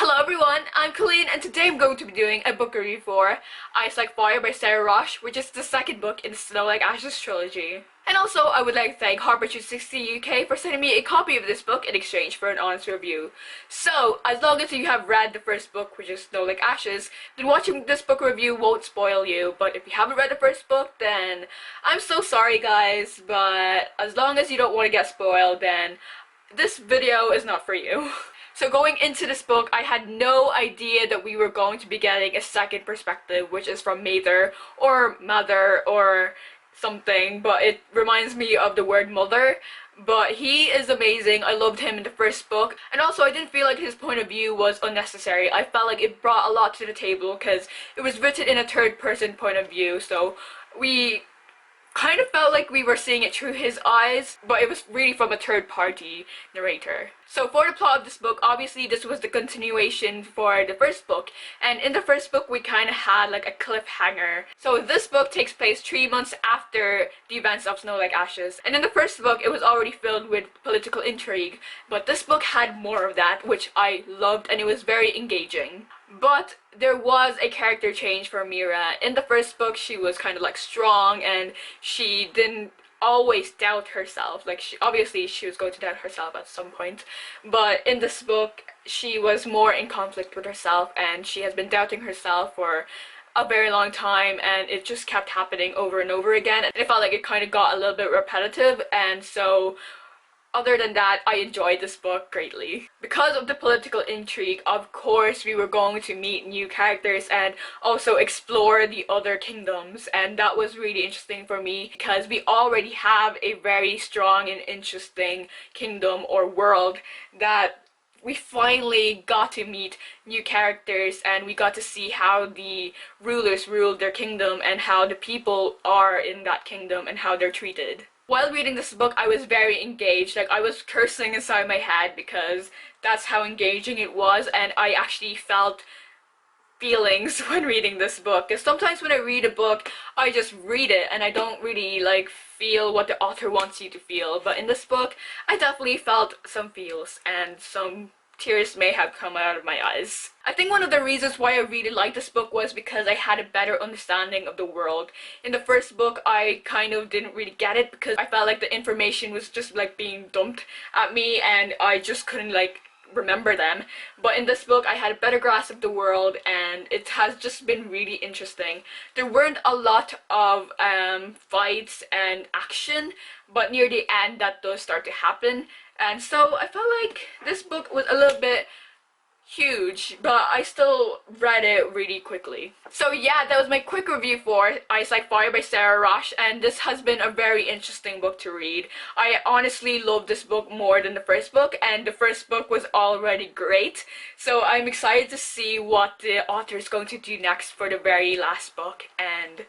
Hello everyone, I'm Colleen and today I'm going to be doing a book review for Ice Like Fire by Sara Raasch, which is the second book in the Snow Like Ashes trilogy. And also, I would like to thank Harper260 UK for sending me a copy of this book in exchange for an honest review. So, as long as you have read the first book, which is Snow Like Ashes, then watching this book review won't spoil you. But if you haven't read the first book, then I'm so sorry guys, but as long as you don't want to get spoiled, then this video is not for you. So going into this book, I had no idea that we were going to be getting a second perspective, which is from Mather, or Mother, or something, but it reminds me of the word mother. But he is amazing. I loved him in the first book, and also I didn't feel like his point of view was unnecessary. I felt like it brought a lot to the table because it was written in a third-person point of view, so we kind of felt like we were seeing it through his eyes, but it was really from a third-party narrator. So for the plot of this book, obviously this was the continuation for the first book, and in the first book we kind of had like a cliffhanger. So this book takes place 3 months after the events of Snow Like Ashes, and in the first book it was already filled with political intrigue, but this book had more of that, which I loved, and it was very engaging. But there was a character change for Mira. In the first book she was kind of like strong and she didn't always doubt herself. Like obviously she was going to doubt herself at some point, but in this book she was more in conflict with herself, and she has been doubting herself for a very long time, and it just kept happening over and over again, and it felt like it kind of got a little bit repetitive. And so other than that, I enjoyed this book greatly. Because of the political intrigue, of course we were going to meet new characters and also explore the other kingdoms, and that was really interesting for me because we already have a very strong and interesting kingdom or world that we finally got to meet new characters, and we got to see how the rulers ruled their kingdom and how the people are in that kingdom and how they're treated. While reading this book, I was very engaged. Like, I was cursing inside my head because that's how engaging it was, and I actually felt feelings when reading this book. Because sometimes when I read a book, I just read it and I don't really like feel what the author wants you to feel. But in this book, I definitely felt some feels, and some tears may have come out of my eyes. I think one of the reasons why I really liked this book was because I had a better understanding of the world. In the first book, I kind of didn't really get it because I felt like the information was just like being dumped at me and I just couldn't like remember them. But in this book I had a better grasp of the world, and it has just been really interesting. There weren't a lot of fights and action, but near the end that does start to happen, and so I felt like this book was a little bit huge, but I still read it really quickly. So yeah, that was my quick review for Ice Like Fire by Sara Raasch, and this has been a very interesting book to read. I honestly love this book more than the first book, and the first book was already great, so I'm excited to see what the author is going to do next for the very last book, and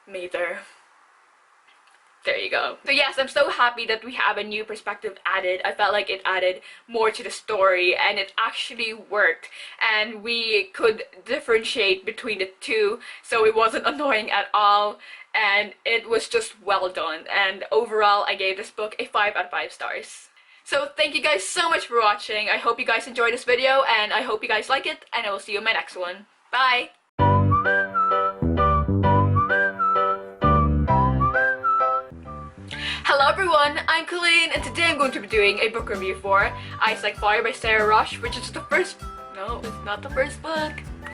Mather. There you go. So yes, I'm so happy that we have a new perspective added. I felt like it added more to the story, and it actually worked, and we could differentiate between the two, so it wasn't annoying at all, and it was just well done. And overall I gave this book a 5 out of 5 stars. So thank you guys so much for watching. I hope you guys enjoyed this video, and I hope you guys like it, and I will see you in my next one. Bye! Hello everyone, I'm Colleen, and today I'm going to be doing a book review for Ice Like Fire by Sara Raasch, which is the first... No, it's not the first book.